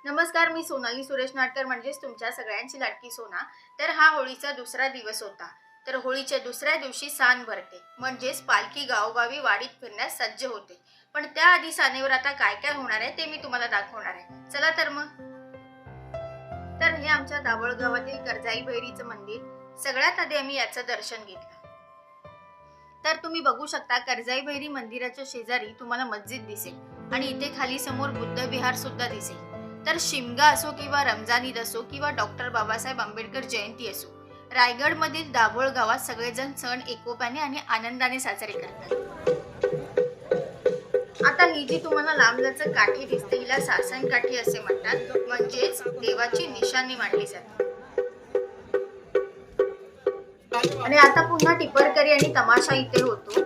नमस्कार, मी सोनाली सुरेश नाटकर म्हणजेच तुमच्या सगळ्यांची लाडकी सोना। तर हा होळीचा दुसरा दिवस होता। तर होळीच्या दुसऱ्या दिवशी सान भरते म्हणजेच पालखी गावोगावी वाडीत फिरण्यास सज्ज होते। पण त्याआधी सानेवर आता काय काय होणार आहे ते मी तुम्हाला दाखवणार आहे। चला तर मग। तर हे आमच्या दाभोळ गावातील कर्जाई भैरीचं मंदिर। सगळ्यात आधी आम्ही याचं दर्शन घेतलं। तर तुम्ही बघू शकता कर्जाई भैरी मंदिराच्या शेजारी तुम्हाला मस्जिद दिसेल आणि इथे खाली समोर बुद्ध विहार सुद्धा दिसेल। तर शिमगा असो किंवा रमजान ईद असो किंवा डॉक्टर बाबासाहेब आंबेडकर जयंती असो, रायगड मधील दाभोळ गावात सगळेजण सण एकोप्याने आणि आनंदाने साजरे करतात। आता ही जी तुम्हाला लांबलचक काठी दिसते हिला सासन काठी असे म्हणतात, म्हणजेच देवाची निशाणी मांडली जाते। आणि आता पुन्हा टिपरकरी आणि तमाशा इथे होतो।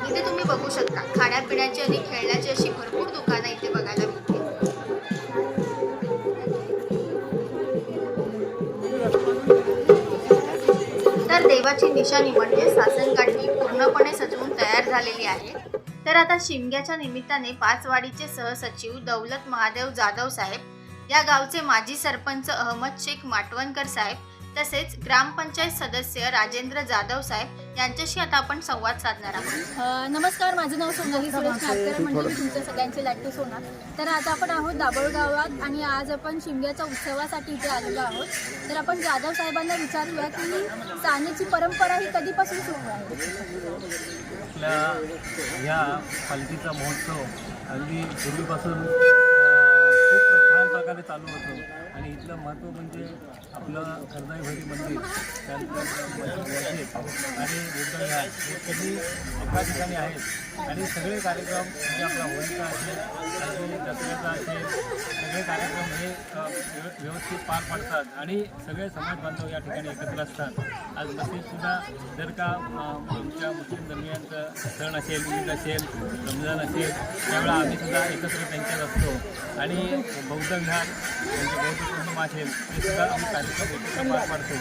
इथे तुम्ही बघू शकता खाण्यापिण्याची आणि खेळण्याची अशी भरपूर दुकानं इथे बघायला मिळतील। तर देवाची निशाणी म्हणजे सासन काठी पूर्णपणे सजवून तयार झालेली आहे। तर आता शिमग्याच्या निमित्ताने पाचवाडीचे सहसचिव दौलत महादेव जाधव साहेब, या गावचे माजी सरपंच अहमद शेख माटवणकर साहेब, तसेच ग्रामपंचायत सदस्य राजेंद्र जाधव साहेब यांच्याशी आता आपण संवाद साधणार आहोत। नमस्कार, माझं नाव सोनाली सुरेश नाटकर म्हणजे मी तुमच्या सगळ्यांची लाडकी सोना। तर आता आपण आहोत दाभोळ गावात आणि आज आपण शिमग्याच्या उत्सवासाठी इथे आलेलो आहोत। तर आपण जाधव साहेबांना विचारूया की सानेची परंपरा ही कधीपासून सुरू आहे। आपल्या ह्या पालखीचा महोत्सव अगदी पूर्वीपासून खूप छान प्रकारे चालू होतो आणि इथलं महत्त्व म्हणजे आपलं कर्जाई भैरी मंदिर, त्यानंतर मस्जिद आणि बुद्धविहार हे कधी एका ठिकाणी आहेत आणि सगळे कार्यक्रम म्हणजे आपला होळीचा असेल, अगदी दसऱ्याचा असेल, सगळे कार्यक्रम हे व्यवस्थित पार पडतात आणि सगळे समाज बांधव या ठिकाणी एकत्र असतात। आज मस्जिदसुद्धा जर का आमच्या मुस्लिम धर्मियांचा सण असेल, ईद असेल, रमजान असेल, त्यावेळेला आम्हीसुद्धा एकत्र त्यांच्यात असतो आणि बौद्ध विहार म्हणजे बौद्ध पौर्णिमा असेल ते सुद्धा आम्ही कार्यक्रम एकत्र पार पाडतो।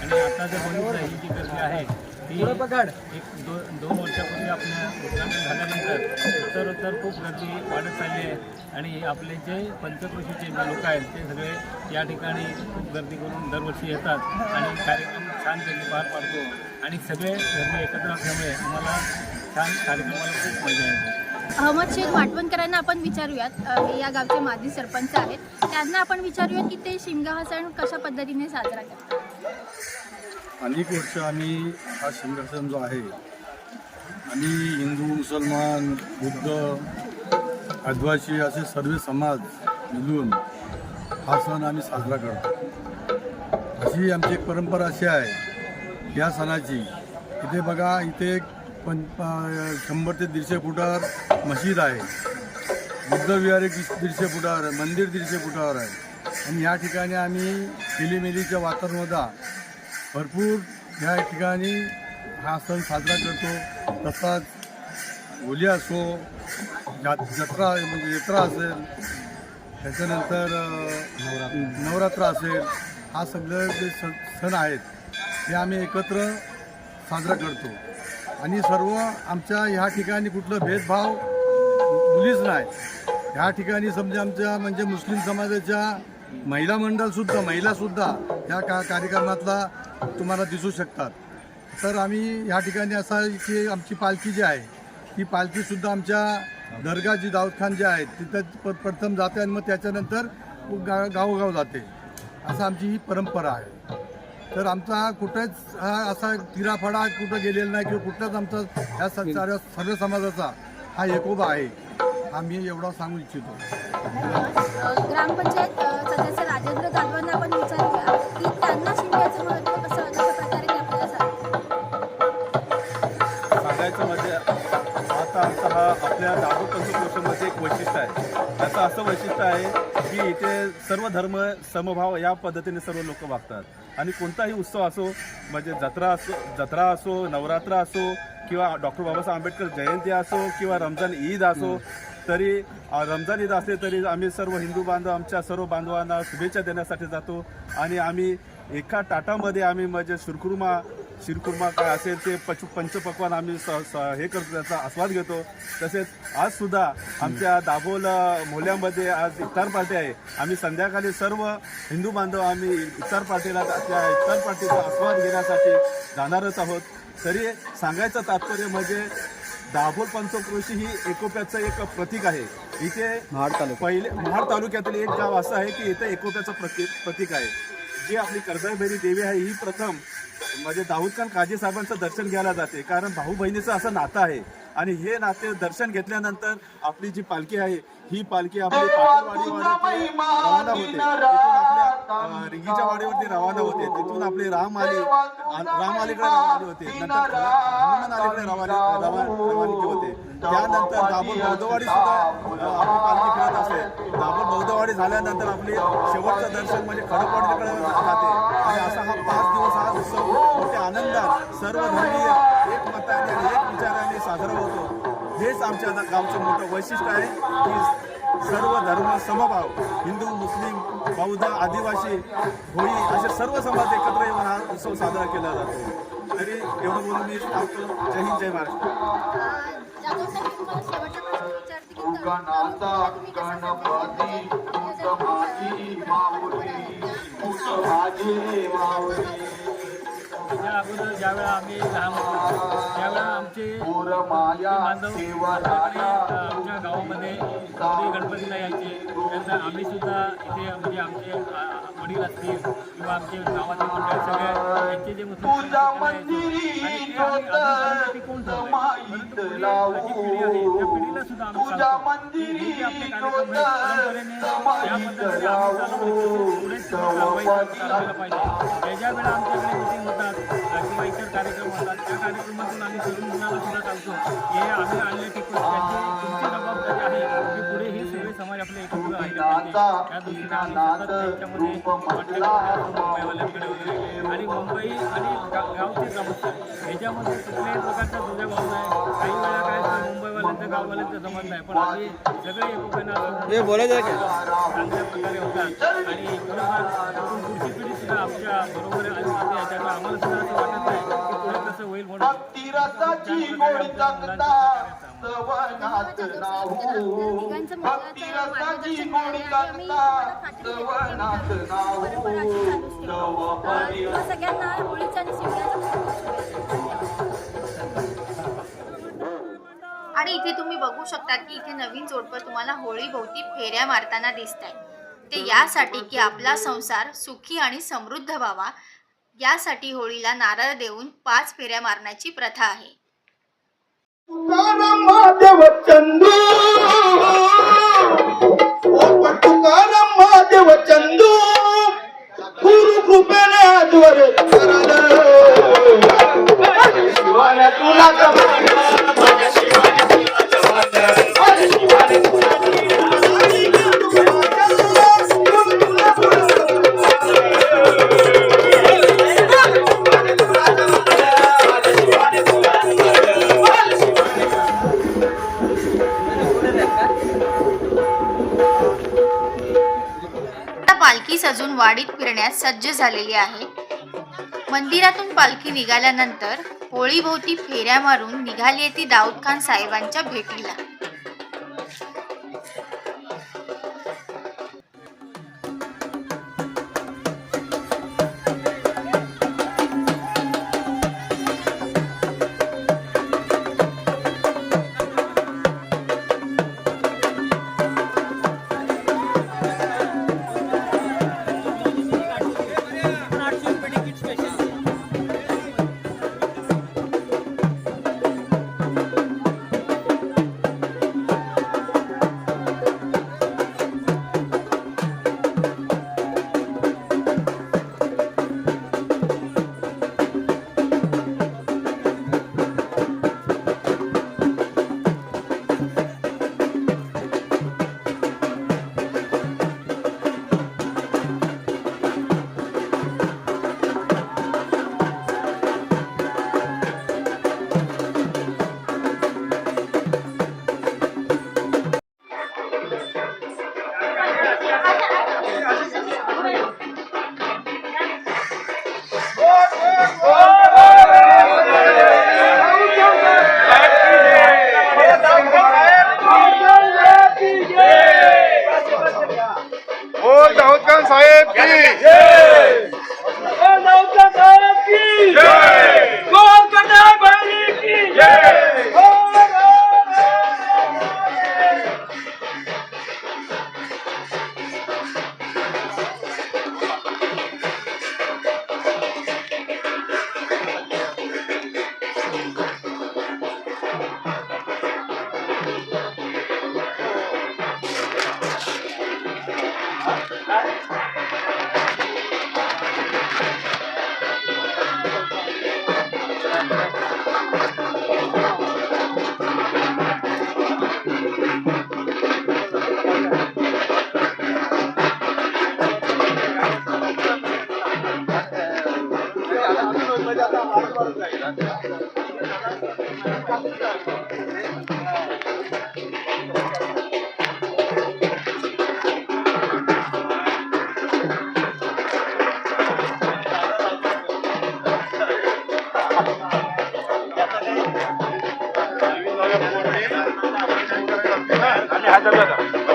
आणि आता जर बघितलं ही जी गर्दी आहे ती एक दोन वर्षापूर्वी आपल्या उद्घाटन झाल्यानंतर उत्तर खूप गर्दी वाढत चालली आहे आणि आपले जे पंचक्रोशीचे जे लोक आहेत ते सगळे या ठिकाणी खूप गर्दी करून दरवर्षी येतात आणि कार्यक्रम छानपैकी पार पाडतो आणि सगळे गर्दी एकत्र असल्यामुळे आम्हाला छान कार्यक्रमाला खूप मजा येते। अहमद शेख माटवणकरांना आपण विचारूयात, हे या गावचे माजी सरपंच आहेत, त्यांना आपण विचारूयात की ते शिमगा हा सण कशा पद्धतीने साजरा करतात। अनेक वर्ष आम्ही हा शिमगा सण जो आहे आम्ही हिंदू, मुसलमान, बुद्ध, आदिवासी असे सर्व समाज मिळून हा सण आम्ही साजरा करतो। अशी आमची एक परंपरा अशी आहे या सणाची। इथे बघा, इथे 100 ते 150 फुटावर मशीद आहे, बुद्ध विहार 150 फुटावर, मंदिर 150 फुटावर आहे आणि या ठिकाणी आम्ही खेलीमेलीच्या वातावरणामध्ये भरपूर या ठिकाणी हा सण साजरा करतो. तसाच होली असो, जत्रा म्हणजे यात्रा असेल, त्याच्यानंतर नवरात्र असेल, हा सगळं जे सण आहेत ते आम्ही एकत्र साजरा करतो. आणि सर्व आमच्या ह्या ठिकाणी कुठलं भेदभाव मुलीच नाही. ह्या ठिकाणी समजा आमच्या म्हणजे मुस्लिम समाजाच्या महिलासुद्धा ह्या कार्यक्रमातला तुम्हाला दिसू शकतात. तर आम्ही ह्या ठिकाणी असं आहे की आमची पालखी जी आहे ती पालखीसुद्धा आमच्या दर्गा जी दाऊदखान जे आहेत तिथं प्रथम जाते आणि मग त्याच्यानंतर गावोगाव जाते. असं आमची ही परंपरा आहे. तर आमचा कुठंच हा असा तिराफडा कुठं गेलेला नाही किंवा कुठलाच आमचा ह्या सर्व समाजाचा हा एकोबा आहे. हा मी एवढा सांगू इच्छितो. ग्रामपंचायत सदस्य राजेंद्र जाधवांना आपण विचारूया की त्यांना शिमग्याचं महत्त्व कसं कशा प्रकारे ते आपल्याला सांगायचं म्हणजे आता आमचा हा आपल्या दाभोळ पंचक्रोशीमध्ये एक वैशिष्ट्य आहे. त्याचं असं वैशिष्ट्य आहे की इथे सर्व धर्म समभाव या पद्धतीने सर्व लोक वागतात. आणि कोणताही उत्सव असो, म्हणजे जत्रा असो, नवरात्र असो, किंवा डॉक्टर बाबासाहेब आंबेडकर जयंती असो, किंवा रमजान ईद असो, तरी रमजान ईद असले तरी आम्ही सर्व हिंदू बांधव आमच्या सर्व बांधवांना शुभेच्छा देण्यासाठी जातो. आणि आम्ही एका ताटामध्ये आम्ही म्हणजे शिरखुर्मा काय असेल ते पंचपक्वान आम्ही हे करतो, त्याचा आस्वाद घेतो. तसेच आजसुद्धा आमच्या दाभोळ मोहल्ल्यामध्ये आज इफ्तार पार्टी आहे. आम्ही संध्याकाळी सर्व हिंदू बांधव आम्ही इफ्तार पार्टीला त्या इफ्तार पार्टीचा आस्वाद घेण्यासाठी जाणारच आहोत. तरी सांगायचं तात्पर्य म्हणजे दाभोळ पंचक्रोशी ही एकोप्याचं एक प्रतीक आहे. इथे महाड तालुक्यातील एक गाव असं आहे की इथे एकोप्याचं प्रतीक आहे. जी आपली कर्जाईभैरी देवी आहे ही प्रथम म्हणजे दाऊदखान काजी साहेबांचं दर्शन घ्यायला जाते. कारण भाऊ बहिणीचं असं नातं आहे. आणि हे नाते दर्शन घेतल्यानंतर आपली जी पालखी आहे ही पालखी आपली पाटीलवाडीवरती रवाना होते. तिथून आपल्या रिंगीच्या वाडीवरती रवाना होते. तिथून आपली रामआलीकडे रवाना होते. नंतर हनुमान अलीकडे रवाना होते. त्यानंतर दाभोळ बौद्धवाडी सुद्धा आपली पालखी फिरत असते. दाभोळ बौद्धवाडी झाल्यानंतर आपली शेवटचं दर्शन म्हणजे खडकवाडीकडे जाते. आणि असा हा 5 दिवस हा उत्सव मोठ्या आनंदात सर्व धर्मीय एकमताने आणि एक विचाराने साजरा होतो. हेच आमच्या गावचं मोठं वैशिष्ट्य आहे की सर्व धर्म समभाव, हिंदू, मुस्लिम, बौद्ध, आदिवासी, भोई असे सर्व समाज एकत्र येऊन हा उत्सव साजरा केला जातो. तरी एवढं बोलून मी सांगतो. जय हिंद, जय महाराष्ट्र. जाधव साहेब, मी तुम्हाला शेवटचा प्रश्न विचारते की तुम्ही त्या अगोदर ज्यावेळेला आम्ही लहान होतो त्यावेळेला आमचे बांधव आपल्याकडे आमच्या गावामध्ये गणपतीला यायचे. त्यानंतर आम्ही सुद्धा इथे म्हणजे आमचे वडील असतील किंवा आमचे गावातील मंडळ सगळे यांचे जे मुस्लिम आणि ते आम्ही टिकवून ठेवलंय. परंतु पुढे जी पिढी आहे त्या पिढीला सुद्धा आम्ही सांगतो की हे जे आपले कार्यक्रम आहेत परंपरेने या पद्धतीने आम्ही चालू पुढे चालवायला पाहिजे. ज्या वेळेला आमच्याकडे मिटिंग होतात किंवा इतर कार्यक्रम होतात त्या कार्यक्रमातून आम्ही तरुण मुलांना सुद्धा सांगतो हे आम्ही आणले टिकून त्याची तुमची जबाबदारी आहे की पुढे हे सगळे समाज आपले एकत्र राहिले पाहिजे. त्या दृष्टीने आम्ही सतत त्याच्यामध्ये मुंबईवाल्यांकडे वगैरे आणि मुंबई आणि गावचे ग्रामस्थ ह्याच्यामध्ये कुठल्याही प्रकारचा दुजाभाव नाही. काही वेळा काय मुंबईवाल्यांचं गाववाल्यांचं जमत नाही, पण आम्ही सगळे एकोप्यानं चांगल्या प्रकारे होतात. आणि खरोखर पुढची पिढी सुद्धा आमच्या बरोबर आली त्यामुळे आम्हाला सुद्धा असं वाटत नाही की पुढे कसं होईल म्हणून सगळ्यांना होळीच्या आणि शिमग्याच्या आणि इथे तुम्ही बघू शकता की इथे नवीन जोडपं तुम्हाला होळी भोवती फेऱ्या मारताना दिसत आहे. ते यासाठी की आपला संसार सुखी आणि समृद्ध व्हावा यासाठी होळीला नारळ देऊन 5 फेऱ्या मारण्याची प्रथा आहे. वाडीत फिरण्यास सज्ज झालेली आहे. मंदिरातून पालखी निघाल्यानंतर होळीभोवती फेऱ्या मारून निघाली ती दाऊद खान साहेबांच्या भेटीला. दाऊद खान साहेब की जय, दाऊद खान साहेब की जय, गोल करना बहनी की जय.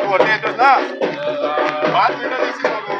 वरती येतोस ना 5 मिनिटं दिसतील बघू.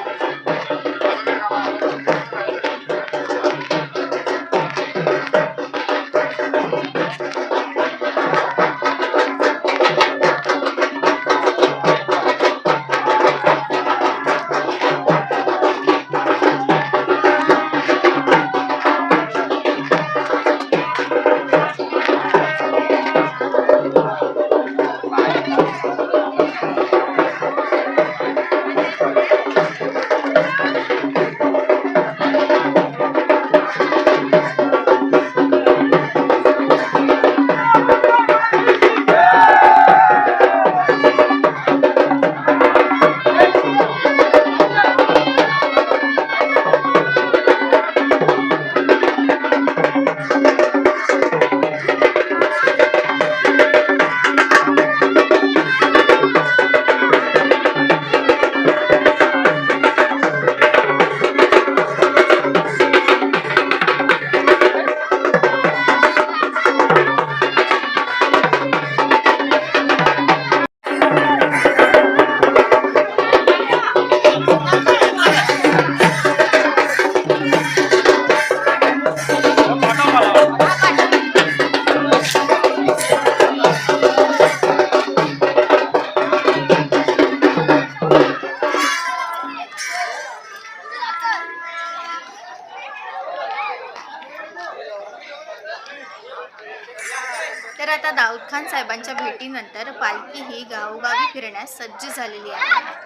तर आता दाऊद खान साहेबांच्या भेटीनंतर पालखी ही गावोगावी फिरण्यास सज्ज झालेली आहे.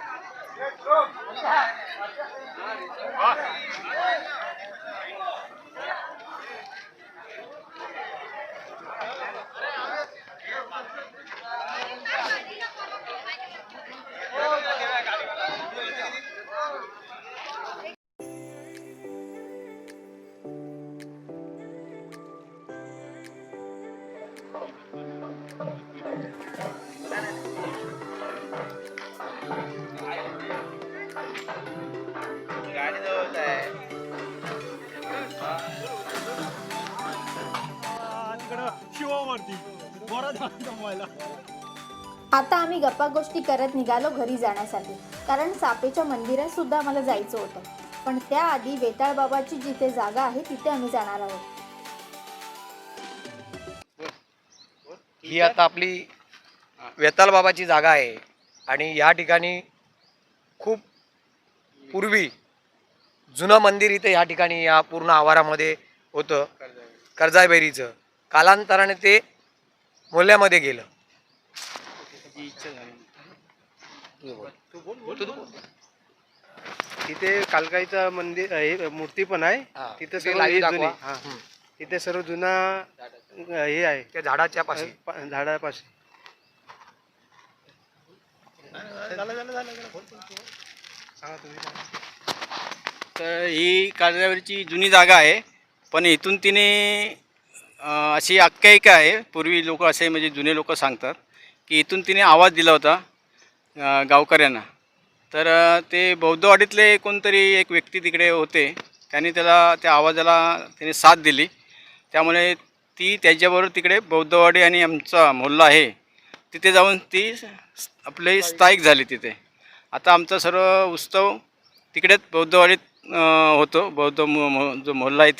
आता आम्ही गप्पा गोष्टी करत निघालो घरी जाण्यासाठी, कारण सापेच्या मंदिरात सुद्धा आम्हाला जायचं होतं. पण त्याआधी वेताळ बाबाची जिथे जागा आहे तिथे आम्ही जाणार आहोत. ही आता आपली वेताळ बाबाची जागा आहे आणि या ठिकाणी खूप पूर्वी जुनं मंदिर इथे या ठिकाणी या पूर्ण आवारामध्ये होतं, कर्जाईबैरीचं. कालांतराने ते मोल्यामध्ये गेलं. तिथे कालकाईचं मंदिर आहे, मूर्ती पण आहे. तिथे सर्व लाईव्ह हे दाखवा. जुनी, हा. तिथे सर्व जुना हे आहे, त्या झाडाच्या पाशी. झाडापाशी. तर ही काळजावरची जुनी जागा आहे, पण इथून तिने अशी आख्यायिका आहे. पूर्वी लोक असे म्हणजे जुने लोक सांगतात की इथून तिने आवाज दिला होता गावकऱ्यांना. तर ते बौद्धवाडीतले कोणतरी एक व्यक्ती तिकडे होते, त्यांनी त्याला त्या आवाजाला त्याने साथ दिली. त्यामुळे ती त्याच्याबरोबर तिकडे बौद्धवाडी आणि आमचा मोहल्ला आहे तिथे जाऊन ती आपले स्थायिक झाली तिथे. आता आमचा सर्व उत्सव तिकडेच बौद्धवाडीत होतो. बौद्ध जो मोहल्ला आहे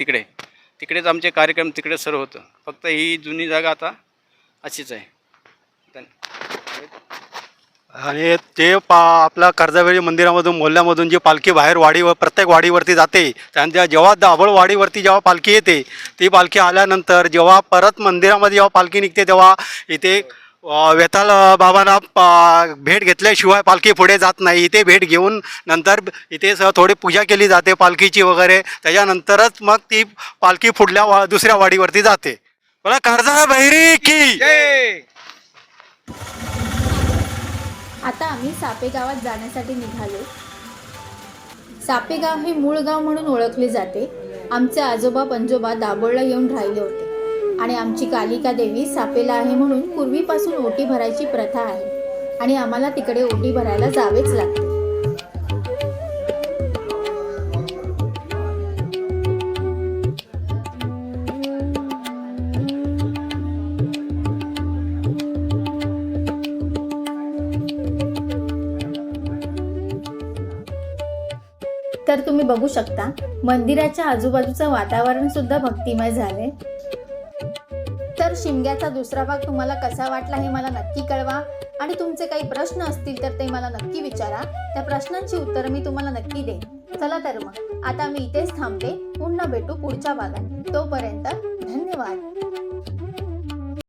तिकडेच आमचे कार्यक्रम तिकडेच सर्व होतं. फक्त ही जुनी जागा आता अशीच आहे. आणि ते आपल्या कर्जावेळी मंदिरामधून मोहल्ल्यामधून जी पालखी बाहेर वाडीवर प्रत्येक वाडीवरती जाते, त्यांच्या जेव्हा दाभोळवाडीवरती जेव्हा पालखी येते, ती पालखी आल्यानंतर जेव्हा परत मंदिरामध्ये जेव्हा पालखी निघते तेव्हा इथे वेताळ बाबांना भेट घेतल्याशिवाय पालखी पुढे जात नाही. इथे भेट घेऊन नंतर इथे थोडी पूजा केली जाते पालखीची वगैरे. त्याच्यानंतरच मग ती पालखी पुढल्या दुसऱ्या वाडीवरती जाते. मला कर्जाबैरी की आता आम्ही सापे गावात जाण्यासाठी निघालो. सापेगाव हे मूळ गाव म्हणून ओळखले जाते. आमचे आजोबा पंजोबा दाभोळला येऊन राहिले होते आणि आमची कालिका देवी सापेला आहे म्हणून पूर्वीपासून ओटी भरायची प्रथा आहे आणि आम्हाला तिकडे ओटी भरायला जावेच लागते. तर तुम्ही बघू शकता मंदिराच्या आजूबाजूचं वातावरण सुद्धा भक्तिमय झाले. तर शिमग्याचा दुसरा भाग तुम्हाला कसा वाटला हे मला नक्की कळवा आणि तुमचे काही प्रश्न असतील तर ते मला नक्की विचारा. त्या प्रश्नांची उत्तरं मी तुम्हाला नक्की देईन. चला तर मग आता मी इथेच थांबते. पुन्हा भेटू पुढच्या भागात. तोपर्यंत धन्यवाद.